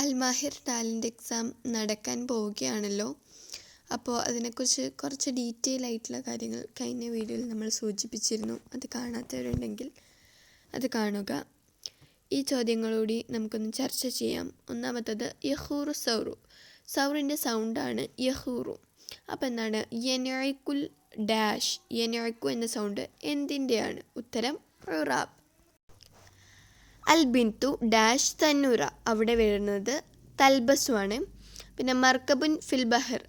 അൽമാഹിർ talent exam നടക്കാൻ പോവുകയാണല്ലോ. അപ്പോൾ അതിനെക്കുറിച്ച് കുറച്ച് ഡീറ്റെയിൽ ആയിട്ടുള്ള കാര്യങ്ങൾ കഴിഞ്ഞ വീഡിയോയിൽ നമ്മൾ സൂചിപ്പിച്ചിരുന്നു. അത് കാണാത്തവരുണ്ടെങ്കിൽ അത് കാണുക. ഈ ചോദ്യങ്ങളൂടി നമുക്കൊന്ന് ചർച്ച ചെയ്യാം. ഒന്നാമത്തത് യഹൂറു സൗറു. സൗറിൻ്റെ സൗണ്ടാണ് യഹൂറു. അപ്പോൾ എന്താണ്? യനഅക്കുൽ ഡാഷ്. യനഅക്കു എന്ന സൗണ്ട് എന്തിൻ്റെയാണ്? ഉത്തരം ഉറാബ്. അൽ ബിന്തു ഡാഷ് തന്നൂറ. അവിടെ വരുന്നത് തൽബസുമാണ്. പിന്നെ മർക്കബുൻ ഫിൽ ബഹർ.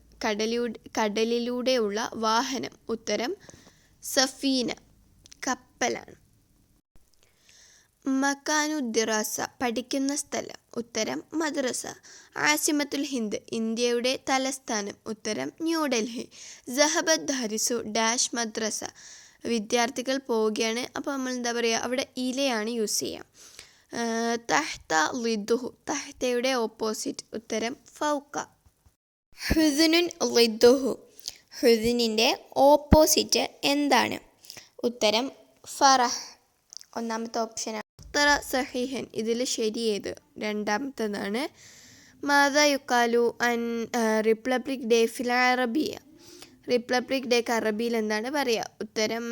കടലിലൂടെയുള്ള വാഹനം. ഉത്തരം സഫീന, കപ്പലാണ്. മക്കാനു ദിറാസ. പഠിക്കുന്ന സ്ഥലം. ഉത്തരം മദ്രസ. ആസിമത്തുൽ ഹിന്ദ്. ഇന്ത്യയുടെ തലസ്ഥാനം. ഉത്തരം ന്യൂഡൽഹി. സഹബത് ദാരിസു ഡാഷ് മദ്രസ. വിദ്യാർത്ഥികൾ പോവുകയാണ്. അപ്പോൾ നമ്മൾ എന്താ പറയുക? അവിടെ ഇലയാണ് യൂസ് ചെയ്യുക. തഹ്ത ലിദ്ദുഹു. തഹ്തയുടെ ഓപ്പോസിറ്റ്. ഉത്തരം ഫൗക്ക. ഹുസ്നുൻ ലിദ്ദുഹു. ഹുസ്നിൻ്റെ ഓപ്പോസിറ്റ് എന്താണ്? ഉത്തരം ഫറഹ്. ഒന്നാമത്തെ ഓപ്ഷനാണ്. തറ സഹീഹൻ. ഇതിൽ ശരി ഏത്? രണ്ടാമത്തതാണ്. മാദാ യുക്കാലു അൻ റിപ്പബ്ലിക് ഡേ ഫിൽ അറബിയ. റിപ്പബ്ലിക് ഡേക്ക് അറബിയിൽ എന്താണ് പറയുക? ഉത്തരം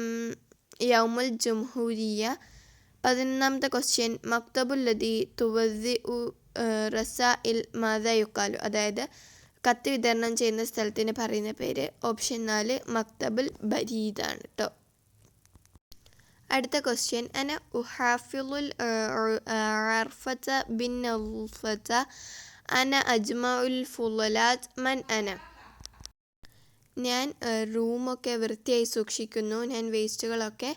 യൗമുൽ ജംഹൂരിയ. 11ാമത്തെ ക്വസ്റ്റ്യൻ. മക്തബുല്ലദി തുവസ്സിഉ റസാഇൽ മാദാ യുക്കാലു. അതായത് കത്ത് വിതരണം ചെയ്യുന്ന സ്ഥലത്തിന് പറയുന്ന പേര്. ഓപ്ഷൻ 4 മക്തബുൽ ബരീദാണ് കേട്ടോ. അടുത്ത ക്വസ്റ്റ്യൻ. അന ഉഹാഫിളുൽ അർഫത ബിൻ നൗഫത അന അജ്മഉൽ ഫുളലാത്ത് മൻ അന. ഞാൻ റൂമൊക്കെ വൃത്തിയായി സൂക്ഷിക്കുന്നു. ഞാൻ വേസ്റ്റുകളൊക്കെ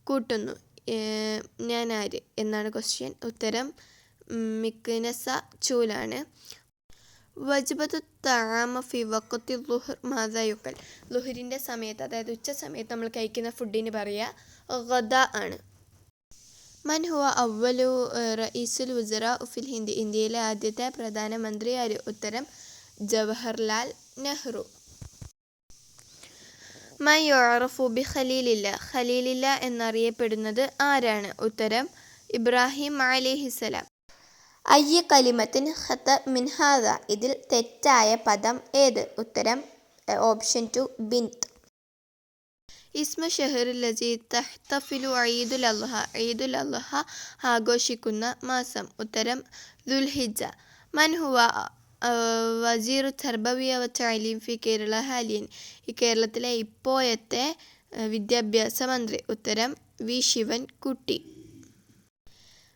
കൂട്ടുന്നു. ഞാൻ ആര് എന്നാണ് ക്വസ്റ്റ്യൻ. ഉത്തരം മിക്നസ ചൂലാണ്. വജ്ബത്തു തആമ ഫി വഖത്തി ളുഹർ മാദാ യുക്കൽ. ളുഹറിൻ്റെ സമയത്ത്, അതായത് ഉച്ച സമയത്ത് നമ്മൾ കഴിക്കുന്ന ഫുഡിന് പറയുക ഗദ ആണ്. മൻ ഹുവ അവ്വലു റഈസുൽ വുസറാ ഫിൽ ഹിന്ദ്. ഇന്ത്യയിലെ ആദ്യത്തെ പ്രധാനമന്ത്രി ആര്? ഉത്തരം ജവഹർലാൽ നെഹ്റു. മൻ യുഅറഫു ബി ഖലീലില്ല. ഖലീലില്ല എന്നറിയപ്പെടുന്നത് ആരാണ്? ഉത്തരം ഇബ്രാഹിം അലൈഹിസ്സലാം. അയ്യ കലിമത്തിൻ ഖത മിൻ ഹാദ. ഇതിൽ തെറ്റായ പദം ഏത്? ഉത്തരം ഓപ്ഷൻ 2 ബിന്ത്. ഇസ്മു ഷഹറിൽ ലസീ തഹ്തഫിലു ഈദുൽ അദ്ഹ. ഈദുൽ അദ്ഹ ആഘോഷിക്കുന്ന മാസം. ഉത്തരം ദുൽഹിജ്ജ. മൻ ഹുവ വസീറു തർബവിയ വ തഅലീം ഫി കേരള ഹാലിയൻ. ഈ കേരളത്തിലെ ഇപ്പോഴത്തെ വിദ്യാഭ്യാസ മന്ത്രി. ഉത്തരം വി ശിവൻകുട്ടി.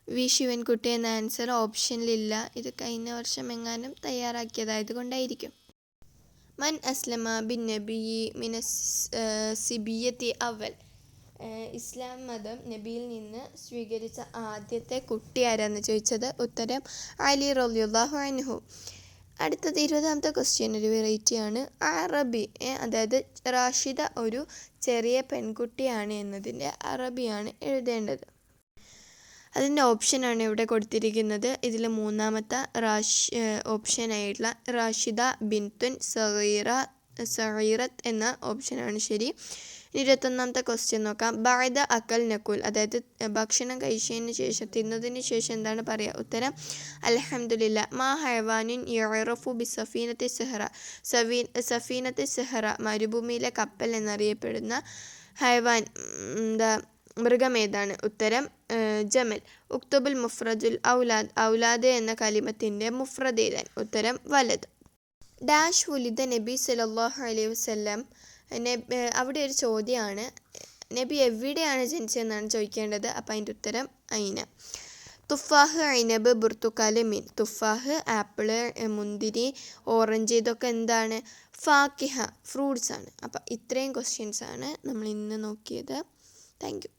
വി ശിവൻകുട്ടി എന്ന ആൻസർ ഓപ്ഷനിലില്ല. ഇത് കഴിഞ്ഞ വർഷം എങ്ങാനും തയ്യാറാക്കിയതായത് കൊണ്ടായിരിക്കും. മൻ അസ്ലമ ബിൻ നബി മിനസ് സിബിയത്തി അവൽ. ഇസ്ലാം മതം നബിയിൽ നിന്ന് സ്വീകരിച്ച ആദ്യത്തെ കുട്ടി ആരാന്ന് ചോദിച്ചത്. ഉത്തരം അലി റളിയല്ലാഹു അൻഹു. അടുത്തത് 20ാമത്തെ ക്വസ്റ്റ്യൻ. ഒരു വെറൈറ്റിയാണ്. അറബി, അതായത് റാഷിദ ഒരു ചെറിയ പെൺകുട്ടിയാണ് എന്നതിൻ്റെ അറബിയാണ് എഴുതേണ്ടത്. അതിൻ്റെ ഓപ്ഷനാണ് ഇവിടെ കൊടുത്തിരിക്കുന്നത്. ഇതിൽ 3ാമത്തെ ഓപ്ഷനായിട്ടുള്ള റാഷിദ ബിൻതുൻ സഗീറത്ത് എന്ന ഓപ്ഷനാണ് ശരി. 21ാമത്തെ ക്വസ്റ്റ്യൻ നോക്കാം. ബഅദ അക്കൽ നഖുൽ. അതായത് ഭക്ഷണം കഴിച്ചതിന് ശേഷം, തിന്നതിന് ശേഷം എന്താണ് പറയുക? ഉത്തരം അൽഹംദുലില്ലാ. മാ ഹൈവാനുൻ യുഅറഫു ബി സഫീനത്തി സഹറ. സഫീനത്തി സഹറ മരുഭൂമിയിലെ കപ്പൽ എന്നറിയപ്പെടുന്ന ഹൈവാൻ മൃഗമേതാണ്? ഉത്തരം ജമൽ. ഉക്തുബുൽ മുഫ്രദുൽ ഔലാദ്. ഔലാദ് എന്ന കലിമത്തിൻ്റെ മുഫ്രദ് എഴുതാൻ. ഉത്തരം വലത്. ഡാഷ് വുലിദ നബി സല്ലല്ലാഹു അലൈഹി വസല്ലം. അവിടെ ഒരു ചോദ്യമാണ്. നബി എവിടെയാണ് ജനിച്ചതെന്നാണ് ചോദിക്കേണ്ടത്. അപ്പം അതിൻ്റെ ഉത്തരം ഐന. തുഫാഹ്, ഐനബ്, ബുർത്തുക്കാല്, മീൻ. തുഫാഹ് ആപ്പിള്, മുന്തിരി, ഓറഞ്ച് ഇതൊക്കെ എന്താണ്? ഫാക്കിഹ ഫ്രൂട്ട്സ് ആണ്. അപ്പം ഇത്രയും ക്വസ്റ്റ്യൻസ് ആണ് നമ്മൾ ഇന്ന് നോക്കിയത്. Thank you.